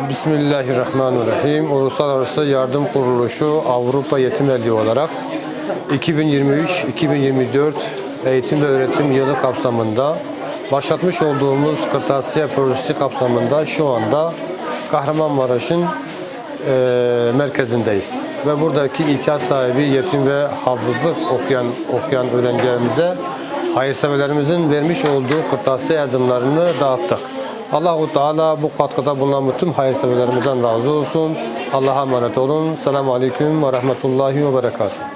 Bismillahirrahmanirrahim. Uluslararası Yardım Kuruluşu Avrupa Yetim Elçiliği olarak 2023-2024 eğitim ve öğretim yılı kapsamında başlatmış olduğumuz kırtasiye projesi kapsamında şu anda Kahramanmaraş'ın merkezindeyiz. Ve buradaki ihtiyaç sahibi yetim ve hafızlık okuyan öğrencilerimize hayırseverlerimizin vermiş olduğu kırtasiye yardımlarını dağıttık. Allahu Teala bu katkıda bulunan bütün hayırseverlerimizden razı olsun. Allah'a emanet olun. Selamun Aleyküm ve Rahmetullahi ve Berekatuhu.